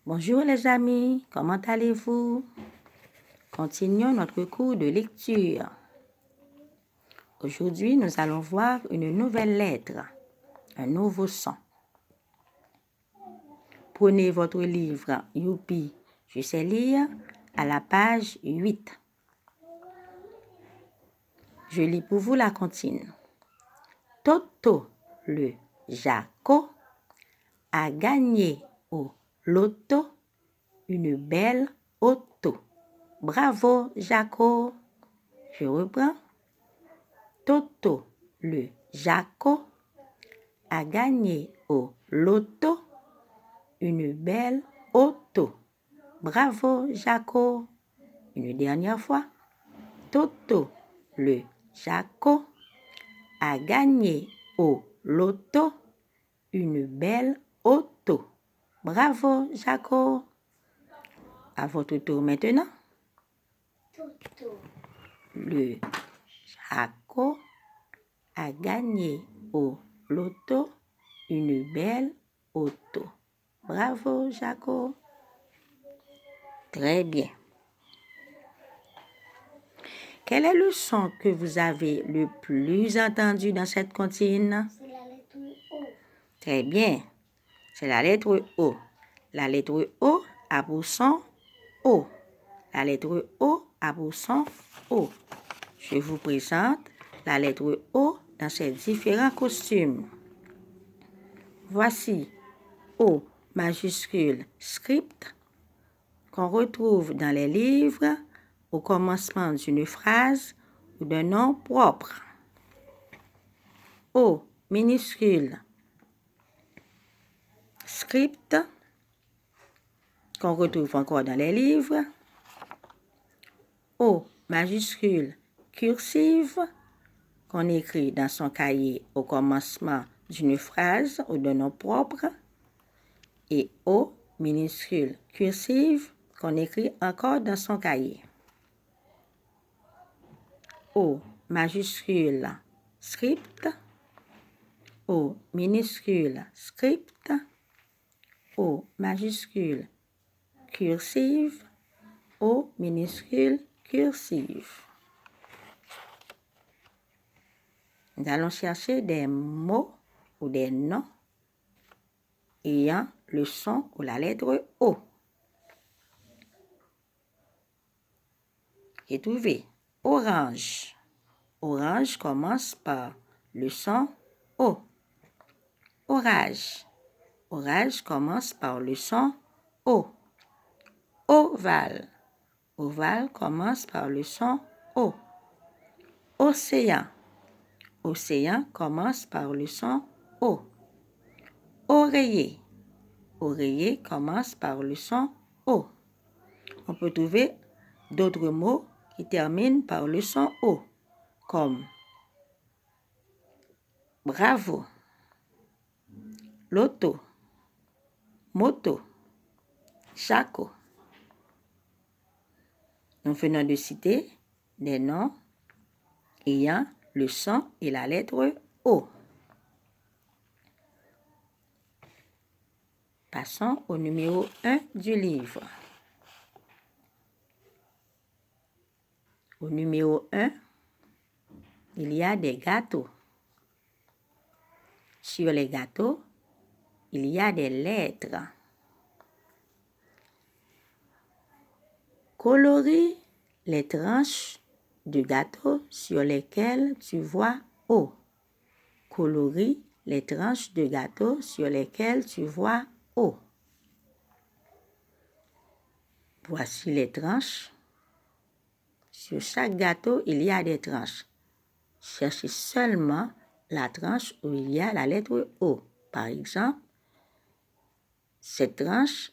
Bonjour les amis, comment allez-vous? Continuons notre cours de lecture. Aujourd'hui, nous allons voir une nouvelle lettre, un nouveau son. Prenez votre livre Youpi, je sais lire à la page 8. Je lis pour vous la comptine. Toto le Jaco a gagné au loto une belle auto. Bravo, Jaco. Je reprends. Toto le Jaco a gagné au loto une belle auto. Bravo, Jaco. Une dernière fois. Toto le Jaco a gagné au loto une belle auto. Bravo, Jaco. À votre tour maintenant. Toto Le Jaco a gagné au loto une belle auto. Bravo, Jaco. Très bien. Quel est le son que vous avez le plus entendu dans cette comptine? c'est la lettre O. Très bien. C'est la lettre O. La lettre O a pour son O. La lettre O a pour son O. Je vous présente la lettre O dans ses différents costumes. Voici O majuscule script qu'on retrouve dans les livres au commencement d'une phrase ou d'un nom propre. O minuscule script qu'on retrouve encore dans les livres. O majuscule cursive qu'on écrit dans son cahier au commencement d'une phrase ou d'un nom propre. Et O minuscule cursive qu'on écrit encore dans son cahier. O majuscule script, O minuscule script, O majuscule cursive, O minuscule cursive. Nous allons chercher des mots ou des noms ayant le son ou la lettre O. J'ai trouvé orange. Orange commence par le son O. Orage. Orage commence par le son O. Ovale. Ovale commence par le son O. Océan. Océan commence par le son O. Oreiller. Oreiller commence par le son O. On peut trouver d'autres mots qui terminent par le son O, comme bravo, loto, moto, Jaco. Nous venons de citer des noms ayant le son et la lettre O. Passons au numéro 1 du livre. Au numéro 1, il y a des gâteaux. Sur les gâteaux, il y a des lettres. Colorie les tranches du gâteau sur lesquelles tu vois O. Colorie les tranches de gâteau sur lesquelles tu vois O. Voici les tranches. Sur chaque gâteau, il y a des tranches. Cherchez seulement la tranche où il y a la lettre O. Par exemple, cette tranche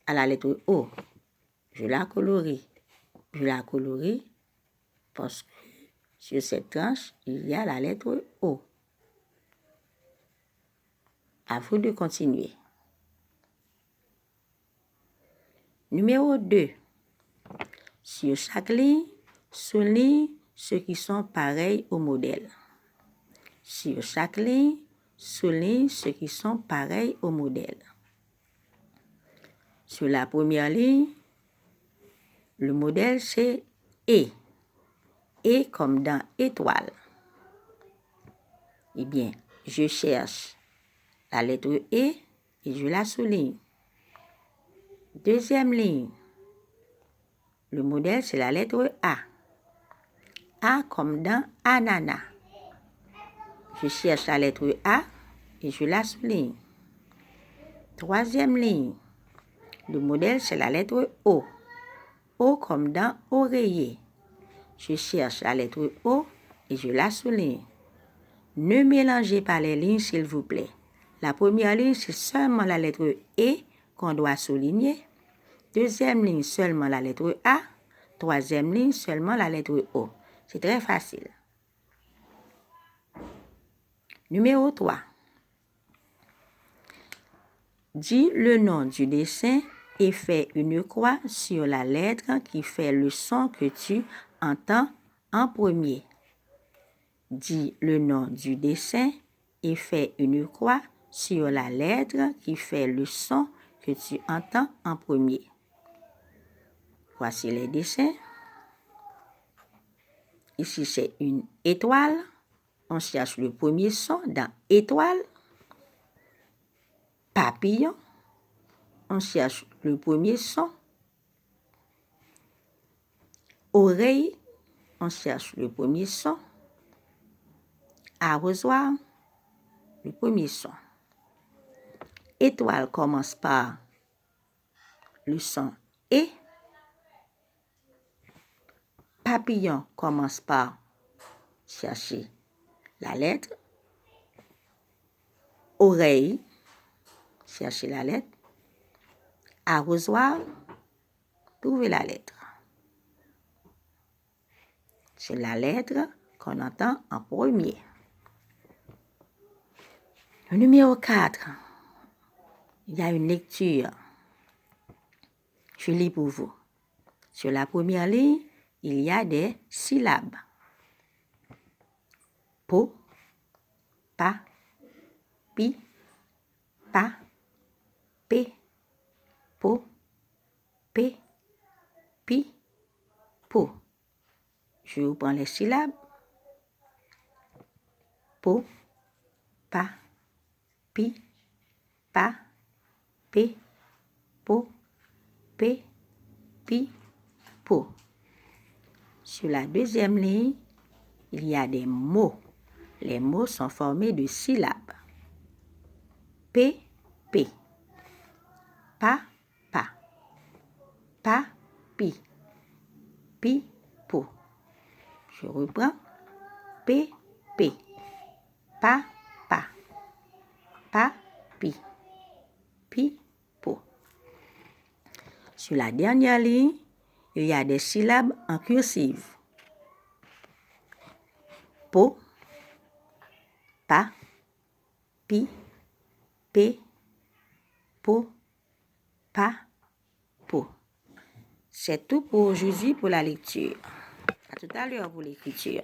a la lettre O. Je la colorie. Je la colorie parce que sur cette tranche, il y a la lettre O. À vous de continuer. Numéro 2. Sur chaque ligne, souligne ceux qui sont pareils au modèle. Sur chaque ligne, souligne ceux qui sont pareils au modèle. Sur la première ligne, le modèle c'est E. E comme dans étoile. Eh bien, je cherche la lettre E et je la souligne. Deuxième ligne, le modèle c'est la lettre A. A comme dans ananas. Je cherche la lettre A et je la souligne. Troisième ligne, le modèle c'est la lettre O. O comme dans oreiller. Je cherche la lettre O et je la souligne. Ne mélangez pas les lignes s'il vous plaît. La première ligne c'est seulement la lettre E qu'on doit souligner. Deuxième ligne seulement la lettre A. Troisième ligne seulement la lettre O. C'est très facile. Numéro 3. Dis le nom du dessin et fais une croix sur la lettre qui fait le son que tu entends en premier. Dis le nom du dessin et fais une croix sur la lettre qui fait le son que tu entends en premier. Voici les dessins. Ici, c'est une étoile. On cherche le premier son dans étoile. Papillon. On cherche le premier son. Oreille. On cherche le premier son. Arrosoir. Le premier son. Étoile commence par le son E. Papillon commence par chercher la lettre. Oreille, chercher la lettre. Arrosoir, trouver la lettre. C'est la lettre qu'on entend en premier. Le numéro 4, il y a une lecture. Je lis pour vous. Sur la première ligne, il y a des syllabes. Po, pa, pi, pa, pe, po, pe, pi, po. Je vous prends les syllabes. Po, pa, pi, pa, pe, po, pe, pi, po. Sur la deuxième ligne, il y a des mots. Les mots sont formés de syllabes. P, P. Pa, pa. Pa, pi. Pi, po. Je reprends. P, P. Pa, pa. Pa, pi. Pi, po. Sur la dernière ligne, il y a des syllabes en cursive. Po, pa, pi, pe, po, pa, po. C'est tout pour aujourd'hui pour la lecture. À tout à l'heure pour l'écriture.